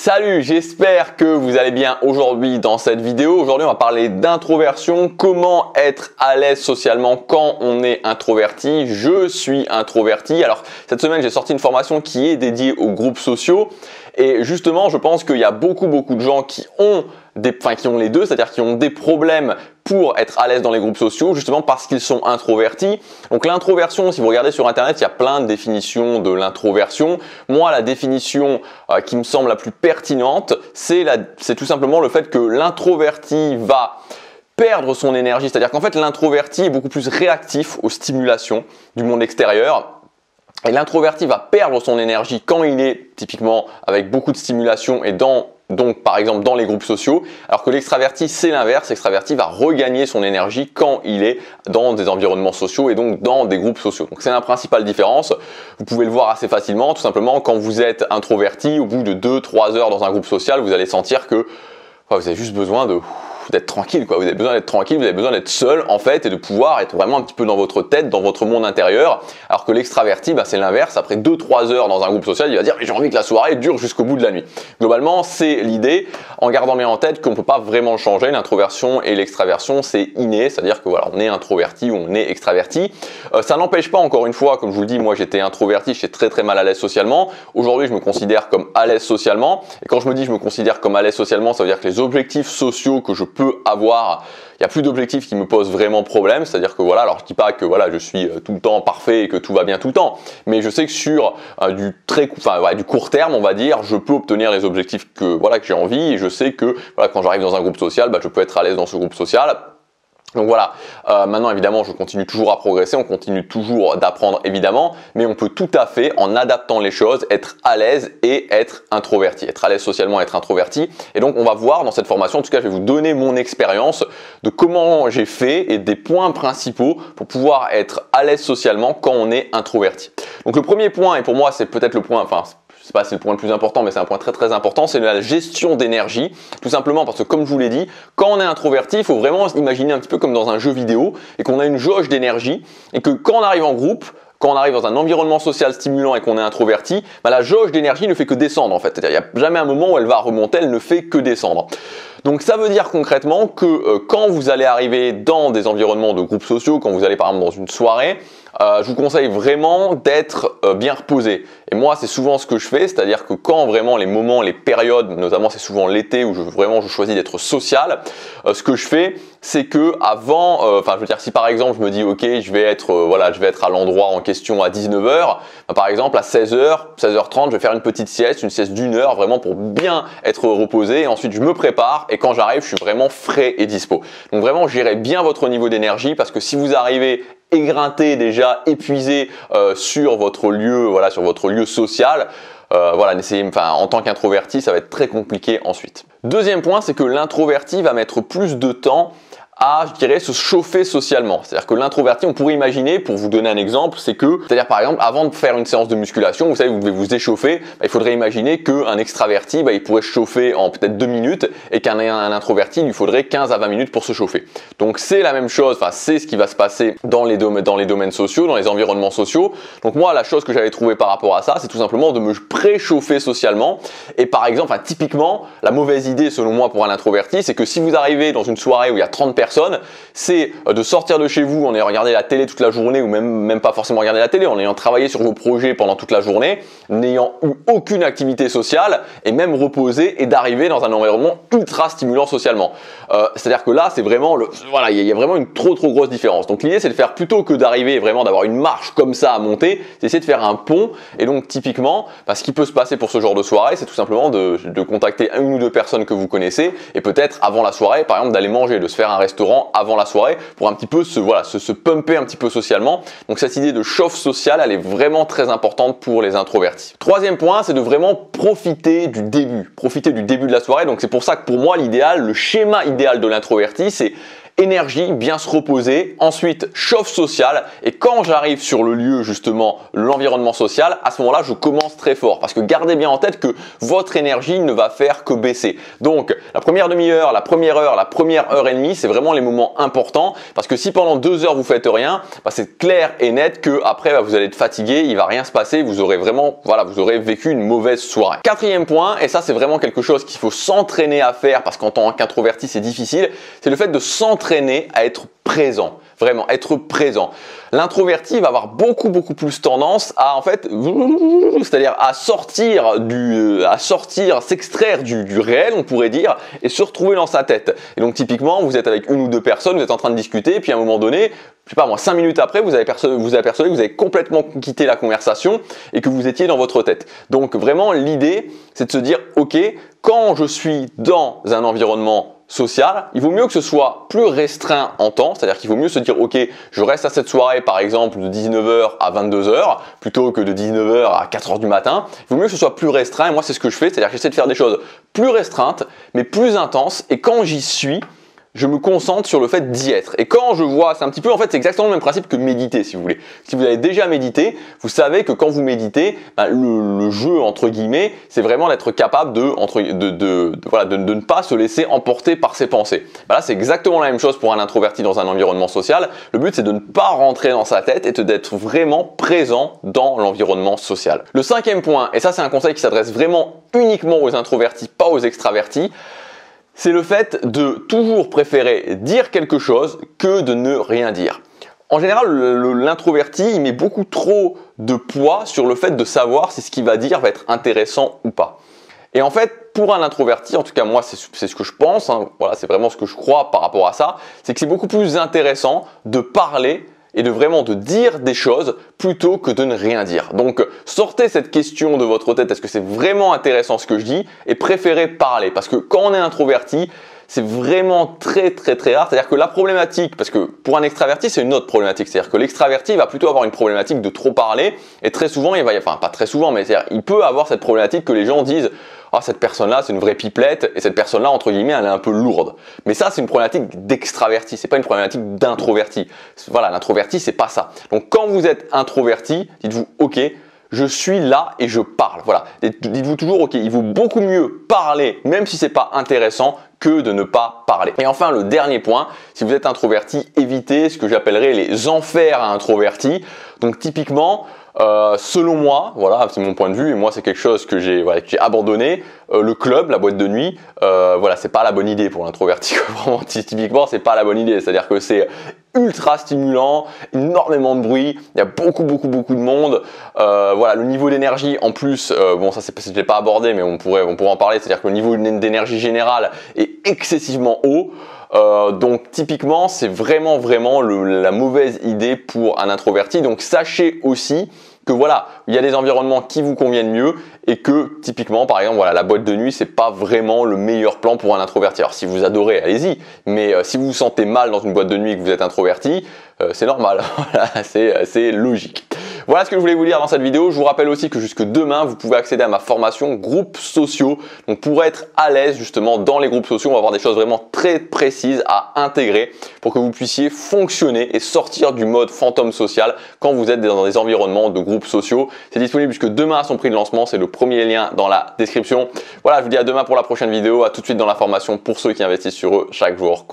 Salut, j'espère que vous allez bien aujourd'hui dans cette vidéo. Aujourd'hui, on va parler d'introversion, comment être à l'aise socialement quand on est introverti. Je suis introverti. Alors, cette semaine, j'ai sorti une formation qui est dédiée aux groupes sociaux. Et justement, je pense qu'il y a beaucoup de gens qui ont les deux, c'est-à-dire qui ont des problèmes pour être à l'aise dans les groupes sociaux, justement parce qu'ils sont introvertis. Donc l'introversion, si vous regardez sur internet, il y a plein de définitions de l'introversion. Moi, la définition qui me semble la plus pertinente, c'est tout simplement le fait que l'introverti va perdre son énergie, c'est-à-dire qu'en fait l'introverti est beaucoup plus réactif aux stimulations du monde extérieur. Et l'introverti va perdre son énergie quand il est typiquement avec beaucoup de stimulation et donc par exemple dans les groupes sociaux, alors que l'extraverti c'est l'inverse, l'extraverti va regagner son énergie quand il est dans des environnements sociaux et donc dans des groupes sociaux. Donc c'est la principale différence, vous pouvez le voir assez facilement, tout simplement quand vous êtes introverti, au bout de 2-3 heures dans un groupe social, vous allez sentir que vous avez juste besoin d'être tranquille, quoi. Vous avez besoin d'être tranquille, vous avez besoin d'être seul en fait et de pouvoir être vraiment un petit peu dans votre tête, dans votre monde intérieur. Alors que l'extraverti, c'est l'inverse. Après 2-3 heures dans un groupe social, il va dire mais j'ai envie que la soirée dure jusqu'au bout de la nuit. Globalement, c'est l'idée, en gardant bien en tête qu'on ne peut pas vraiment le changer. L'introversion et l'extraversion, c'est inné, c'est-à-dire que voilà, on est introverti ou on est extraverti. Ça n'empêche pas, encore une fois, comme je vous le dis, moi j'étais introverti, j'étais très mal à l'aise socialement. Aujourd'hui, je me considère comme à l'aise socialement. Et quand je me dis je me considère comme à l'aise socialement, ça veut dire que les objectifs sociaux que je peux avoir, il n'y a plus d'objectifs qui me posent vraiment problème, c'est-à-dire que voilà, alors je dis pas que voilà, je suis tout le temps parfait et que tout va bien tout le temps, mais je sais que sur du court terme, on va dire, je peux obtenir les objectifs que j'ai envie et je sais que voilà, quand j'arrive dans un groupe social, je peux être à l'aise dans ce groupe social. Donc voilà, maintenant évidemment je continue toujours à progresser, on continue toujours d'apprendre évidemment, mais on peut tout à fait en adaptant les choses être à l'aise et être introverti, être à l'aise socialement, être introverti. Et donc on va voir dans cette formation, en tout cas je vais vous donner mon expérience de comment j'ai fait et des points principaux pour pouvoir être à l'aise socialement quand on est introverti. Donc le premier point, et pour moi c'est peut-être le point, je sais pas si c'est le point le plus important, mais c'est un point très important, c'est la gestion d'énergie. Tout simplement parce que comme je vous l'ai dit, quand on est introverti, il faut vraiment imaginer un petit peu comme dans un jeu vidéo et qu'on a une jauge d'énergie et que quand on arrive en groupe, quand on arrive dans un environnement social stimulant et qu'on est introverti, la jauge d'énergie ne fait que descendre en fait. C'est-à-dire il n'y a jamais un moment où elle va remonter, elle ne fait que descendre. Donc ça veut dire concrètement que quand vous allez arriver dans des environnements de groupes sociaux, quand vous allez par exemple dans une soirée, je vous conseille vraiment d'être bien reposé. Et moi, c'est souvent ce que je fais, c'est-à-dire que quand vraiment les moments, les périodes, notamment c'est souvent l'été où je choisis d'être social, ce que je fais, c'est que avant, si par exemple je me dis ok, je vais être à l'endroit en question à 19h, par exemple à 16h, 16h30, je vais faire une petite sieste, une sieste d'1 heure, vraiment pour bien être reposé. Et ensuite je me prépare et quand j'arrive, je suis vraiment frais et dispo. Donc vraiment, gérez bien votre niveau d'énergie parce que si vous arrivez éreinté, déjà épuisé sur votre lieu social, en tant qu'introverti, ça va être très compliqué ensuite. Deuxième point, c'est que l'introverti va mettre plus de temps à, se chauffer socialement. C'est-à-dire que l'introverti, on pourrait imaginer, pour vous donner un exemple, c'est-à-dire par exemple, avant de faire une séance de musculation, vous savez, vous devez vous échauffer, il faudrait imaginer qu'un extraverti, il pourrait se chauffer en peut-être 2 minutes et qu'un introverti, il lui faudrait 15 à 20 minutes pour se chauffer. Donc c'est la même chose, c'est ce qui va se passer dans les domaines sociaux, dans les environnements sociaux. Donc moi, la chose que j'avais trouvée par rapport à ça, c'est tout simplement de me préchauffer socialement. Et par exemple, typiquement, la mauvaise idée selon moi pour un introverti, c'est que si vous arrivez dans une soirée où il y a 30 personnes, c'est de sortir de chez vous en ayant regardé la télé toute la journée ou même pas forcément regarder la télé, en ayant travaillé sur vos projets pendant toute la journée, n'ayant eu aucune activité sociale et même reposé et d'arriver dans un environnement ultra stimulant socialement. C'est-à-dire que là, c'est vraiment il y a vraiment une trop grosse différence. Donc l'idée, c'est de faire plutôt que d'arriver vraiment d'avoir une marche comme ça à monter, c'est essayer de faire un pont. Et donc typiquement, ce qui peut se passer pour ce genre de soirée, c'est tout simplement de contacter 1 ou 2 personnes que vous connaissez et peut-être avant la soirée, par exemple, d'aller manger, de se faire un restaurant avant la soirée pour un petit peu se pumper un petit peu socialement. Donc cette idée de chauffe sociale, elle est vraiment très importante pour les introvertis. Troisième point, c'est de vraiment profiter du début de la soirée. Donc c'est pour ça que pour moi, le schéma idéal de l'introverti, c'est énergie, bien se reposer, ensuite chauffe sociale, et quand j'arrive sur le lieu justement, l'environnement social, à ce moment-là je commence très fort, parce que gardez bien en tête que votre énergie ne va faire que baisser. Donc la première demi-heure, la première heure et demie, c'est vraiment les moments importants, parce que si pendant 2 heures vous faites rien, c'est clair et net que après vous allez être fatigué, il va rien se passer, vous aurez vraiment, voilà, vous aurez vécu une mauvaise soirée. Quatrième point, et ça c'est vraiment quelque chose qu'il faut s'entraîner à faire, parce qu'en tant qu'introverti c'est difficile, c'est le fait de s'entraîner à être présent. Vraiment, être présent. L'introverti va avoir beaucoup plus tendance à, en fait, c'est-à-dire à sortir, s'extraire du réel, on pourrait dire, et se retrouver dans sa tête. Et donc typiquement, vous êtes avec 1 ou 2 personnes, vous êtes en train de discuter, et puis à un moment donné, je sais pas moi, 5 minutes après, vous apercevez que vous avez complètement quitté la conversation et que vous étiez dans votre tête. Donc vraiment, l'idée, c'est de se dire, ok, quand je suis dans un environnement social, il vaut mieux que ce soit plus restreint en temps, c'est-à-dire qu'il vaut mieux se dire ok, je reste à cette soirée par exemple de 19h à 22h plutôt que de 19h à 4h du matin. Il vaut mieux que ce soit plus restreint, et moi c'est ce que je fais, c'est-à-dire que j'essaie de faire des choses plus restreintes mais plus intenses, et quand j'y suis, je me concentre sur le fait d'y être. Et quand je vois, c'est un petit peu, en fait, c'est exactement le même principe que méditer, si vous voulez. Si vous avez déjà médité, vous savez que quand vous méditez, le jeu, entre guillemets, c'est vraiment d'être capable de ne pas se laisser emporter par ses pensées. Là, c'est exactement la même chose pour un introverti dans un environnement social. Le but, c'est de ne pas rentrer dans sa tête et d'être vraiment présent dans l'environnement social. Le 5e point, et ça, c'est un conseil qui s'adresse vraiment uniquement aux introvertis, pas aux extravertis, c'est le fait de toujours préférer dire quelque chose que de ne rien dire. En général, l'introverti, il met beaucoup trop de poids sur le fait de savoir si ce qu'il va dire va être intéressant ou pas. Et en fait, pour un introverti, en tout cas moi, c'est ce que je pense, hein, voilà, c'est vraiment ce que je crois par rapport à ça, c'est que c'est beaucoup plus intéressant de parler et vraiment de dire des choses plutôt que de ne rien dire. Donc sortez cette question de votre tête, est-ce que c'est vraiment intéressant ce que je dis, et préférez parler, parce que quand on est introverti, c'est vraiment très rare. C'est-à-dire que la problématique, parce que pour un extraverti, c'est une autre problématique. C'est-à-dire que l'extraverti va plutôt avoir une problématique de trop parler, et très souvent, enfin pas très souvent, mais il peut avoir cette problématique que les gens disent ah, cette personne-là, c'est une vraie pipelette, et cette personne-là, entre guillemets, elle est un peu lourde. Mais ça, c'est une problématique d'extraverti, c'est pas une problématique d'introverti. Voilà, l'introverti, c'est pas ça. Donc quand vous êtes introverti, dites-vous ok, je suis là et je parle. Voilà. Dites-vous toujours, ok, il vaut beaucoup mieux parler, même si c'est pas intéressant, que de ne pas parler. Et enfin, le dernier point, si vous êtes introverti, évitez ce que j'appellerais les enfers à introvertis. Donc typiquement, selon moi, voilà, c'est mon point de vue, et moi c'est quelque chose que j'ai abandonné, le club, la boîte de nuit, voilà, c'est pas la bonne idée pour l'introverti. Vraiment, typiquement, c'est pas la bonne idée. C'est-à-dire que c'est ultra stimulant, énormément de bruit, il y a beaucoup de monde. Voilà, le niveau d'énergie en plus, bon ça je l'ai pas abordé, mais on pourrait en parler. C'est-à-dire que le niveau d'énergie générale est excessivement haut. Donc typiquement, c'est vraiment la mauvaise idée pour un introverti. Donc sachez aussi que voilà, il y a des environnements qui vous conviennent mieux, et que typiquement, par exemple, voilà, la boîte de nuit, c'est pas vraiment le meilleur plan pour un introverti. Alors si vous adorez, allez-y, mais si vous vous sentez mal dans une boîte de nuit et que vous êtes introverti, c'est normal, voilà, c'est logique. Voilà ce que je voulais vous dire dans cette vidéo. Je vous rappelle aussi que jusque demain, vous pouvez accéder à ma formation groupes sociaux. Donc pour être à l'aise justement dans les groupes sociaux, on va avoir des choses vraiment très précises à intégrer pour que vous puissiez fonctionner et sortir du mode fantôme social quand vous êtes dans des environnements de groupes sociaux. C'est disponible jusque demain à son prix de lancement. C'est le premier lien dans la description. Voilà, je vous dis à demain pour la prochaine vidéo. À tout de suite dans la formation pour ceux qui investissent sur eux chaque jour.